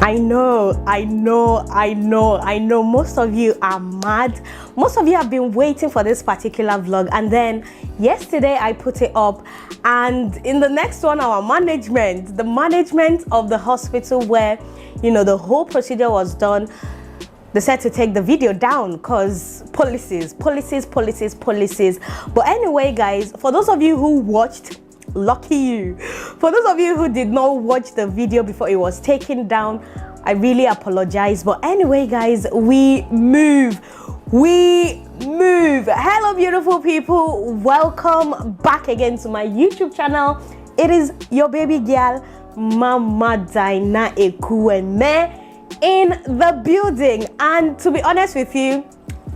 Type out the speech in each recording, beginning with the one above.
I know most of you are mad. Most of you have been waiting for this particular vlog, and then yesterday I put it up, and in the next one, the management of the hospital where, you know, the whole procedure was done, they said to take the video down because policies. But anyway, guys, for those of you who watched, lucky you. For those of you who did not watch the video before it was taken down, I really apologize. But anyway, guys, we move. Hello, beautiful people. Welcome back again to my YouTube channel. It is your baby girl, Mama Dyna Ekwueme, in the building. And to be honest with you,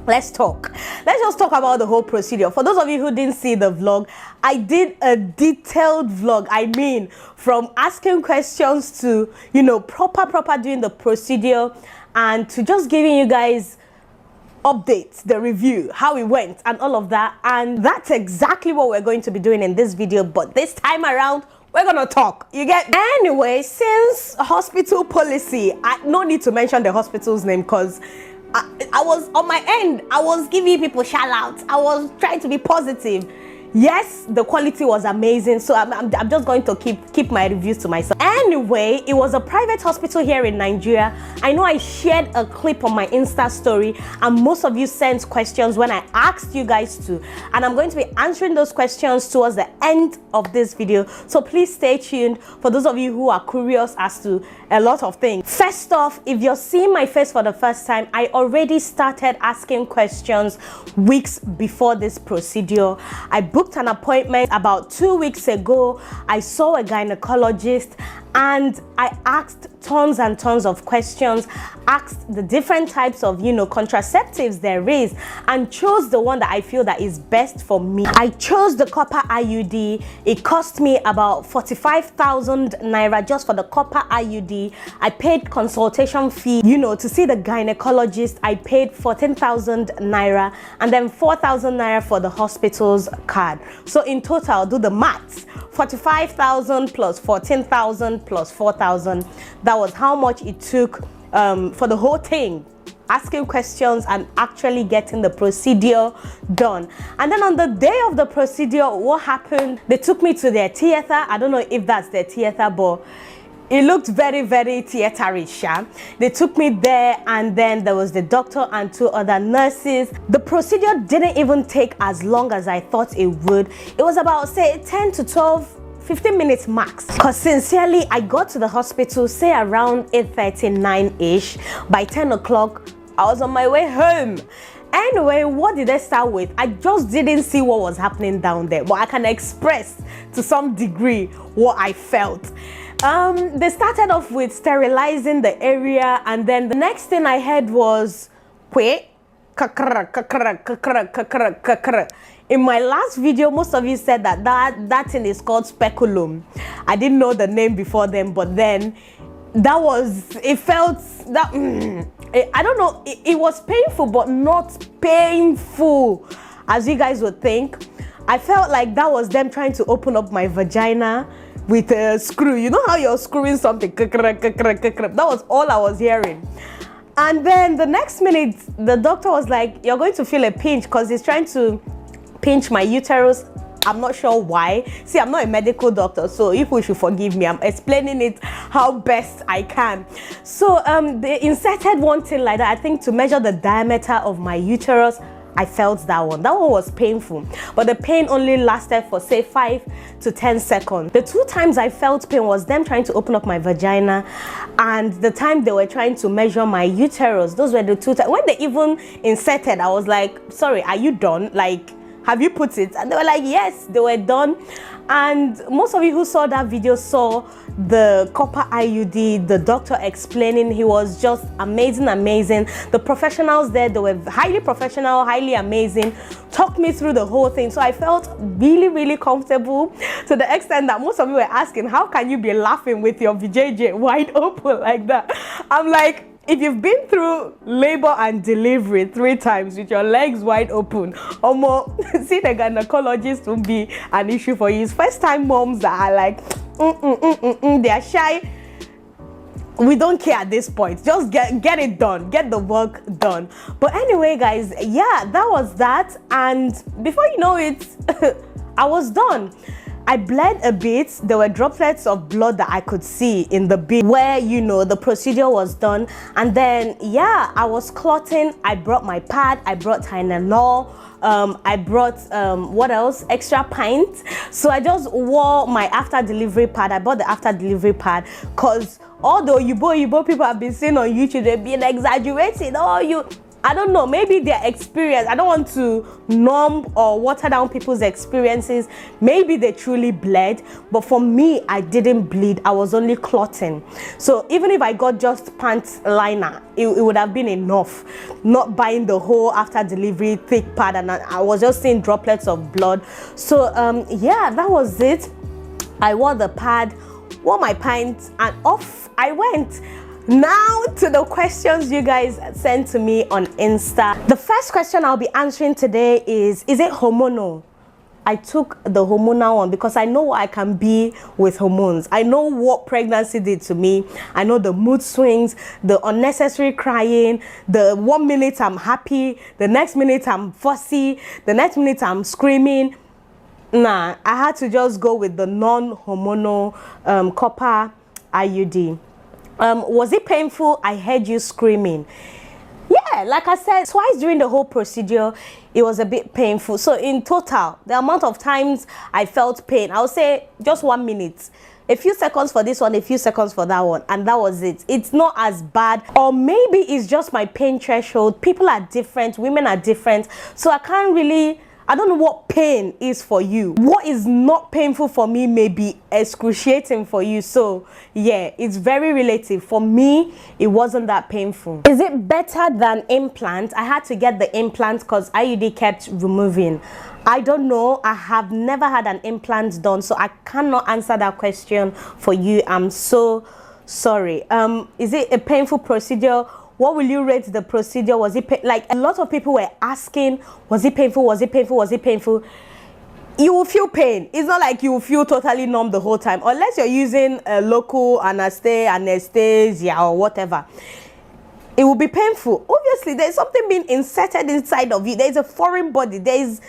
let's just talk about the whole procedure. For those of you who didn't see the vlog, I did a detailed vlog. I mean, from asking questions to, you know, proper doing the procedure, and to just giving you guys updates, the review, how it went and all of that. And that's exactly what we're going to be doing in this video, but this time around we're gonna talk, you get? Anyway, since hospital policy, I no need to mention the hospital's name because I was on my end. I was giving people shout outs. I was trying to be positive. Yes, the quality was amazing, so I'm just going to keep my reviews to myself. Anyway, it was a private hospital here in Nigeria. I know I shared a clip on my Insta story, and most of you sent questions when I asked you guys to, and I'm going to be answering those questions towards the end of this video, so please stay tuned for those of you who are curious as to a lot of things. First off, if you're seeing my face for the first time, I already started asking questions weeks before this procedure. I booked an appointment about 2 weeks ago. I saw a gynecologist and I asked tons and tons of questions, asked the different types of, you know, contraceptives there is, and chose the one that I feel that is best for me. I chose the Copper IUD. It cost me about 45,000 naira just for the Copper IUD. I paid consultation fee, you know, to see the gynecologist. I paid 14,000 naira and then 4,000 naira for the hospital's card. So in total, do the maths, 45,000 plus 14,000 plus 4,000. That was how much it took for the whole thing, asking questions and actually getting the procedure done. And then on the day of the procedure, what happened? They took me to their theater. I don't know if that's their theater, but it looked very theater-ish. They took me there, and then there was the doctor and 2 other nurses. The procedure didn't even take as long as I thought it would. It was about, say, 10 to 12 15 minutes max, because sincerely I got to the hospital say around 8:39ish. By 10 o'clock I was on my way home. Anyway, what did I start with? I just didn't see what was happening down there, but I can express to some degree what I felt. They started off with sterilizing the area, and then the next thing I heard was in my last video, most of you said that thing is called speculum. I didn't know the name before then, but then it felt that I don't know, it was painful, but not painful as you guys would think. I felt like that was them trying to open up my vagina with a screw. You know how you're screwing something? That was all I was hearing. And then the next minute, the doctor was like, you're going to feel a pinch, because he's trying to pinch my uterus. I'm not sure why. See, I'm not a medical doctor, so if you should forgive me, I'm explaining it how best I can. So they inserted one thing like that, I think, to measure the diameter of my uterus. I felt that one was painful, but the pain only lasted for, say, 5 to 10 seconds. The 2 times I felt pain was them trying to open up my vagina, and the time they were trying to measure my uterus. Those were the 2 times. When they even inserted, I was like, sorry, are you done? Like, have you put it? And they were like, yes, they were done. And most of you who saw that video saw the Copper IUD, the doctor explaining. He was just amazing. The professionals there, they were highly professional, highly amazing, talked me through the whole thing. So I felt really comfortable, to the extent that most of you were asking, how can you be laughing with your VJJ wide open like that? I'm like, if you've been through labor and delivery 3 times with your legs wide open, see, the gynecologist won't be an issue for you. It's first time moms that are like, they are shy we don't care at this point. Just get it done, get the work done. But anyway, guys, yeah, that was that. And before you know it, I was done. I bled a bit. There were droplets of blood that I could see in the bit where, you know, the procedure was done. And then, yeah, I was clotting. I brought my pad. I brought Tylenol. I brought, what else? Extra pints. So I just wore my after delivery pad. I bought the after delivery pad because although Igbo people have been saying on YouTube, they've been exaggerating. Oh, I don't know, maybe their experience. I don't want to numb or water down people's experiences. Maybe they truly bled, but for me, I didn't bleed. I was only clotting. So even if I got just pants liner, it would have been enough. Not buying the whole after delivery thick pad, and I was just seeing droplets of blood. So yeah, that was it. I wore the pad, wore my pants, and off I went. Now to the questions you guys sent to me on Insta. The first question I'll be answering today is it hormonal? I took the hormonal one because I know what I can be with hormones. I know what pregnancy did to me. I know the mood swings, the unnecessary crying, the 1 minute I'm happy, the next minute I'm fussy, the next minute I'm screaming. Nah, I had to just go with the non-hormonal Copper IUD. Was it painful? I heard you screaming. Yeah, like I said, twice during the whole procedure, it was a bit painful. So in total, the amount of times I felt pain, I would say just 1 minute. A few seconds for this one, a few seconds for that one, and that was it. It's not as bad, or maybe it's just my pain threshold. People are different, women are different, so I don't know what pain is for you. What is not painful for me may be excruciating for you. So yeah, it's very relative. For me, it wasn't that painful. Is it better than implant? I had to get the implant because IUD kept removing. I don't know. I have never had an implant done, so I cannot answer that question for you. I'm so sorry. Is it a painful procedure? What will you rate the procedure? Was it like a lot of people were asking, was it painful? Was it painful? Was it painful? You will feel pain. It's not like you will feel totally numb the whole time, unless you're using a local anesthesia or whatever. It will be painful. Obviously, there's something being inserted inside of you. There's a foreign body. There's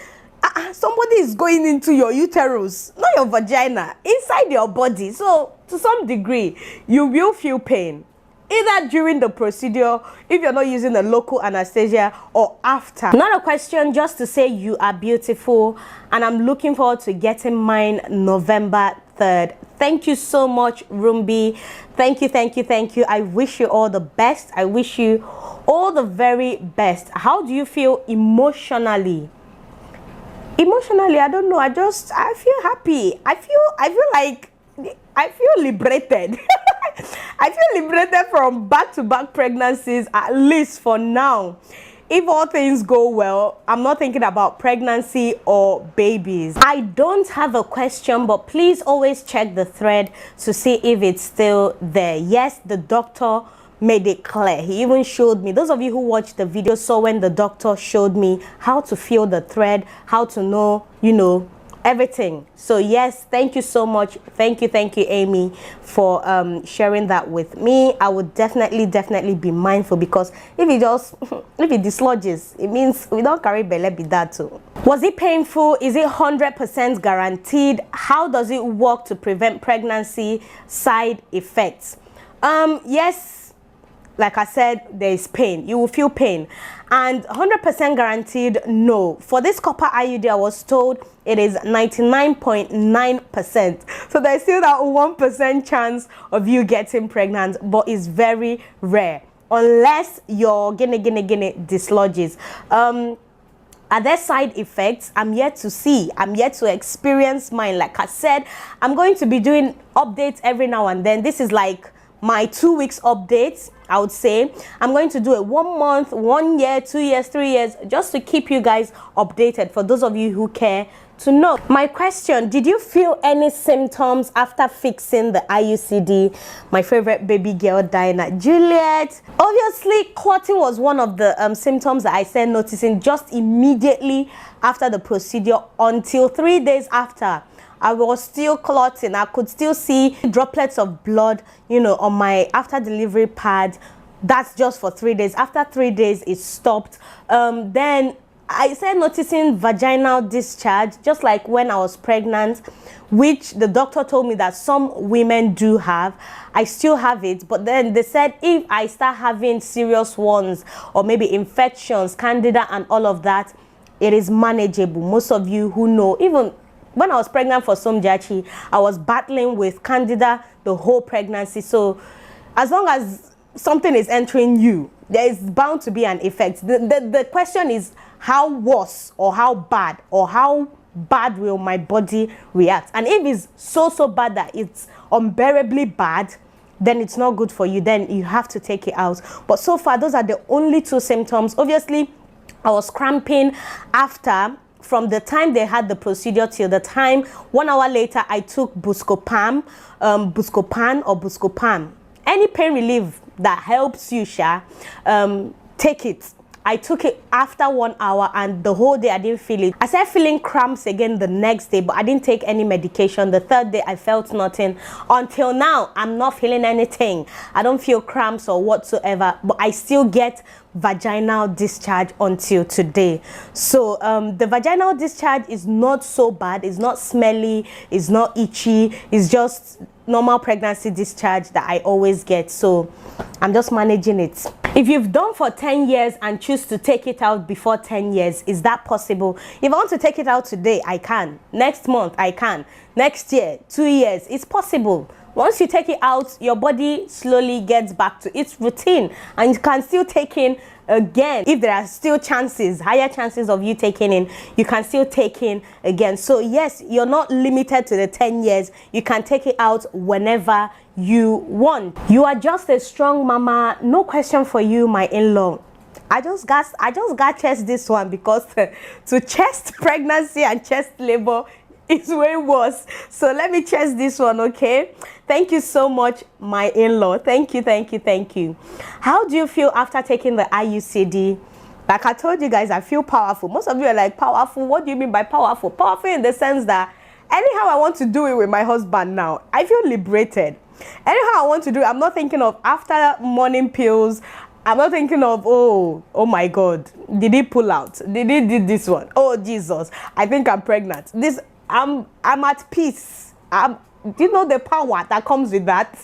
somebody is going into your uterus, not your vagina, inside your body. So to some degree, you will feel pain. Either during the procedure, if you're not using the local anesthesia, or after. Not a question, just to say you are beautiful, and I'm looking forward to getting mine November 3rd. Thank you so much, Rumbi. Thank you, thank you, thank you. I wish you all the best. I wish you all the very best. How do you feel emotionally? Emotionally, I don't know. I feel happy. I feel liberated. I feel liberated from back-to-back pregnancies, at least for now. If all things go well, I'm not thinking about pregnancy or babies. I don't have a question, but please always check the thread to see if it's still there. Yes, the doctor made it clear. He even showed me, those of you who watched the video saw when the doctor showed me how to feel the thread, how to know, you know, everything. So yes, thank you so much. Thank you, Amy, for sharing that with me. I would definitely be mindful, because if it dislodges, it means we don't carry belly be that too. Was it painful? Is it 100% guaranteed? How does it work to prevent pregnancy side effects? Yes, like I said, there is pain. You will feel pain. And 100% guaranteed, no. For this Copper IUD, I was told it is 99.9%. So there's still that 1% chance of you getting pregnant, but it's very rare. Unless your gene dislodges. Are there side effects? I'm yet to see. I'm yet to experience mine. Like I said, I'm going to be doing updates every now and then. This is like my 2 weeks updates, I would say. I'm going to do it 1 month, 1 year, 2 years, 3 years, just to keep you guys updated, for those of you who care to know. My question, did you feel any symptoms after fixing the IUCD? My favorite baby girl, Dyna. Juliet. Obviously, clotting was one of the symptoms that I started noticing just immediately after the procedure. Until 3 days after, I was still clotting. I could still see droplets of blood, you know, on my after delivery pad. That's just for 3 days. After 3 days, it stopped. Then I started noticing vaginal discharge, just like when I was pregnant, which the doctor told me that some women do have. I still have it, but then they said if I start having serious ones or maybe infections, candida and all of that, it is manageable. Most of you who know, even when I was pregnant for Somjachi, I was battling with candida the whole pregnancy. So as long as something is entering you, there is bound to be an effect. The question is how worse or how bad will my body react. And if it's so bad that it's unbearably bad, then it's not good for you. Then you have to take it out. But so far, those are the only 2 symptoms. Obviously, I was cramping after, from the time they had the procedure till the time 1 hour later I took Buscopan or Buscopan. Any pain relief that helps you, take it. I took it after 1 hour and the whole day I didn't feel it. I started feeling cramps again the next day, but I didn't take any medication. The 3rd day I felt nothing. Until now, I'm not feeling anything. I don't feel cramps or whatsoever, but I still get vaginal discharge until today. So the vaginal discharge is not so bad. It's not smelly. It's not itchy. It's just normal pregnancy discharge that I always get. So I'm just managing it. If you've done for 10 years and choose to take it out before 10 years, is that possible? If I want to take it out today, I can. Next month, I can. Next year, 2 years, it's possible. Once you take it out, your body slowly gets back to its routine and you can still take in again. If there are still chances, higher chances of you taking in, you can still take in again. So yes, you're not limited to the 10 years. You can take it out whenever you want. You are just a strong mama. No question for you, my in-law. I just got chest this one because to chest pregnancy and chest labor is way worse. So let me chest this one, okay? Thank you so much, my in-law. Thank you. How do you feel after taking the IUCD? Like I told you guys, I feel powerful. Most of you are like, powerful? What do you mean by powerful? Powerful in the sense that anyhow I want to do it with my husband now, I feel liberated. Anyhow I want to do it, I'm not thinking of after morning pills. I'm not thinking of, oh my God, did he pull out? Did he do this one? Oh Jesus, I think I'm pregnant. I'm at peace. Do you know the power that comes with that?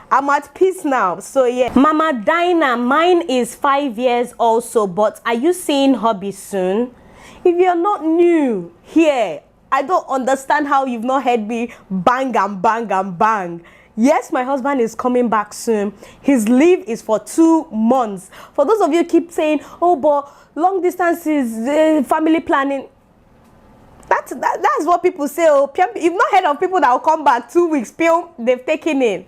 I'm at peace now. So yeah. Mama Dyna, mine is 5 years also, but are you seeing hubby soon? If you're not new here, I don't understand how you've not heard me bang and bang and bang. Yes, my husband is coming back soon. His leave is for 2 months. For those of you who keep saying, oh, but long distance is family planning. That's what people say. Oh, you've not heard of people that will come back 2 weeks, they've taken in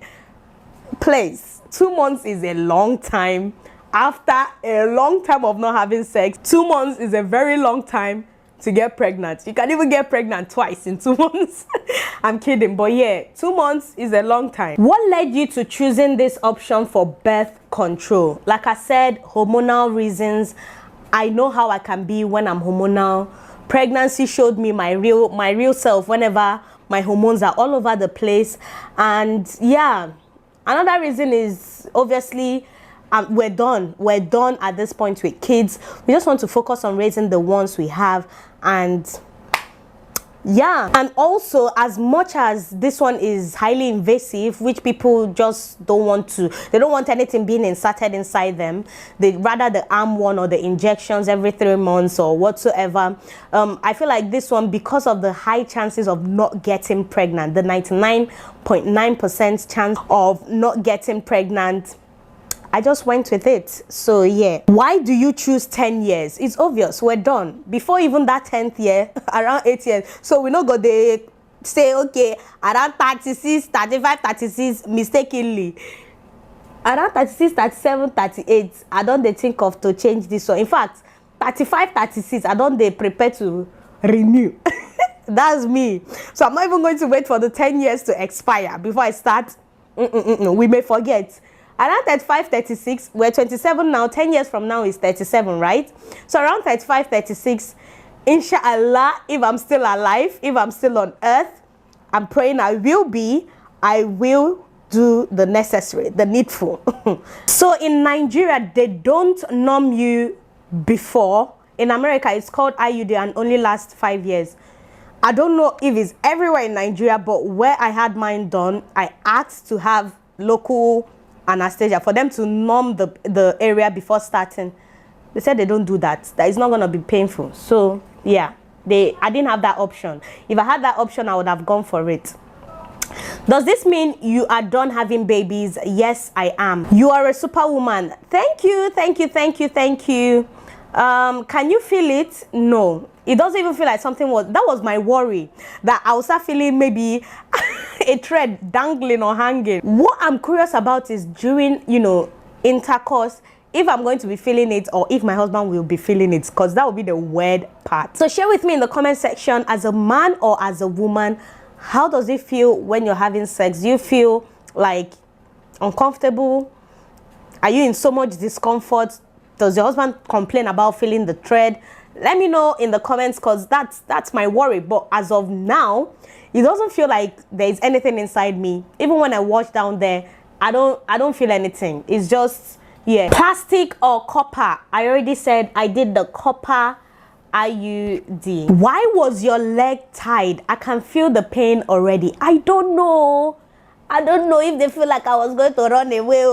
place. 2 months is a long time. After a long time of not having sex, 2 months is a very long time to get pregnant. You can even get pregnant twice in 2 months. I'm kidding, but yeah, 2 months is a long time. What led you to choosing this option for birth control? Like I said, hormonal reasons. I know how I can be when I'm hormonal. Pregnancy showed me my real self whenever my hormones are all over the place. And yeah, another reason is obviously we're done at this point with kids. We just want to focus on raising the ones we have. And yeah, and also, as much as this one is highly invasive, which people just don't want to, they don't want anything being inserted inside them, they rather the arm one or the injections every 3 months or whatsoever. I feel like this one, because of the high chances of not getting pregnant, the 99.9% chance of not getting pregnant, I just went with it. So yeah. Why do you choose 10 years? It's obvious, we're done. Before even that 10th year, around 8 years. So we not go they say, okay, around 36, 35, 36, mistakenly. Around 36, 37, 38, I don't they think of to change this one. In fact, 35, 36, I don't they prepare to renew. That's me. So I'm not even going to wait for the 10 years to expire before I start. We may forget. Around 35, 36, we're 27 now. 10 years from now is 37, right? So around 35, 36, inshallah, if I'm still alive, if I'm still on earth, I'm praying I will be. I will do the necessary, the needful. So in Nigeria, they don't numb you before. In America, it's called IUD and only lasts 5 years. I don't know if it's everywhere in Nigeria, but where I had mine done, I asked to have local anesthesia for them to numb the area before starting. They said they don't do that. That it's not going to be painful. So yeah, I didn't have that option. If I had that option, I would have gone for it. Does this mean you are done having babies? Yes, I am. You are a superwoman. Thank you, thank you, thank you, thank you. Can you feel it? No, it doesn't even feel like something was. That was my worry, that I will start feeling maybe a thread dangling or hanging. What I'm curious about is during, you know, intercourse, if I'm going to be feeling it or if my husband will be feeling it, because that will be the weird part. So share with me in the comment section, as a man or as a woman, how does it feel when you're having sex? Do you feel like uncomfortable? Are you in so much discomfort? Does your husband complain about feeling the thread? Let me know in the comments, because that's my worry. But as of now, it doesn't feel like there's anything inside me. Even when I wash down there, I don't feel anything. It's just, yeah. Plastic or copper? I already said I did the copper IUD. Why was your leg tied? I can feel the pain already. I don't know. I don't know if they feel like I was going to run away.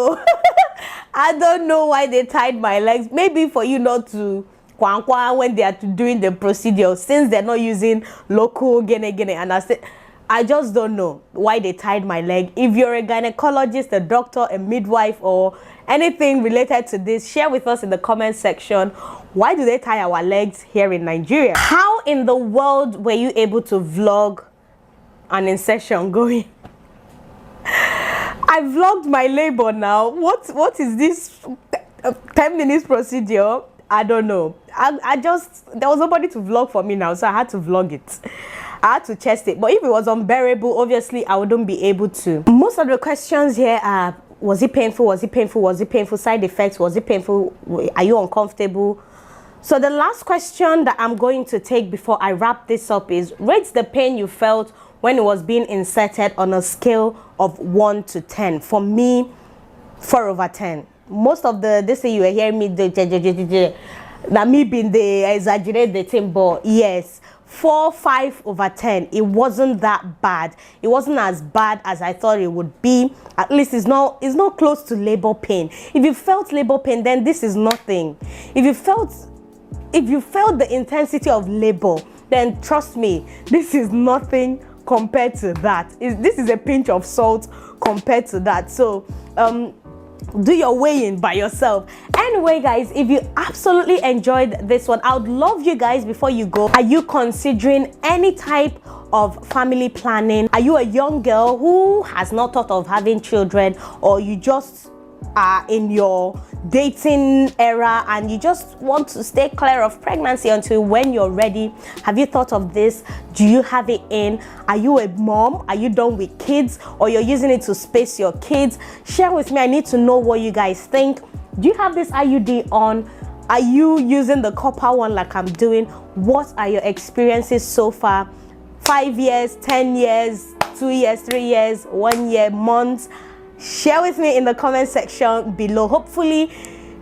I don't know why they tied my legs. Maybe for you not to when they are doing the procedure, since they're not using local gene, and I just don't know why they tied my leg. If you're a gynecologist, a doctor, a midwife, or anything related to this, share with us in the comment section. Why do they tie our legs here in Nigeria? How in the world were you able to vlog an insertion going? I vlogged my labor now. What is this 10 minutes procedure? I don't know. I just, there was nobody to vlog for me now, so I had to vlog it. I had to test it. But if it was unbearable, obviously I wouldn't be able to. Most of the questions here are, was it painful? Was it painful? Was it painful? Side effects? Was it painful? Are you uncomfortable? So the last question that I'm going to take before I wrap this up is, rate the pain you felt when it was being inserted on a scale of 1 to 10. For me, 4/10. Most of this thing you were hearing me that me being the exaggerate the thing, but yes, 4/5/10. It wasn't that bad. It wasn't as bad as I thought it would be. At least it's not close to labor pain. If you felt labor pain, then this is nothing. If you felt the intensity of labor, then trust me, this is nothing compared to that. This is a pinch of salt compared to that. So do your weighing by yourself. Anyway guys, if you absolutely enjoyed this one, I would love you guys, before you go, are you considering any type of family planning? Are you a young girl who has not thought of having children, or you just are in your dating era and you just want to stay clear of pregnancy until when you're ready? Have you thought of this? Do you have it in? Are you a mom? Are you done with kids, or you're using it to space your kids? Share with me. I need to know what you guys think. Do you have this IUD on? Are you using the copper one like I'm doing? What are your experiences so far? 5 years, 10 years, 2 years, 3 years, 1 year, months? Share with me in the comment section below. Hopefully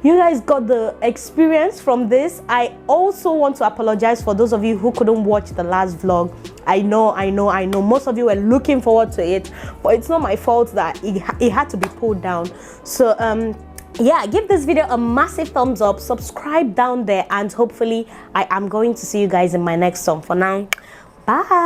you guys got the experience from this. I also want to apologize for those of you who couldn't watch the last vlog. I know most of you were looking forward to it, but it's not my fault that it had to be pulled down. So yeah, give this video a massive thumbs up, subscribe down there, and hopefully I am going to see you guys in my next one. For now, bye.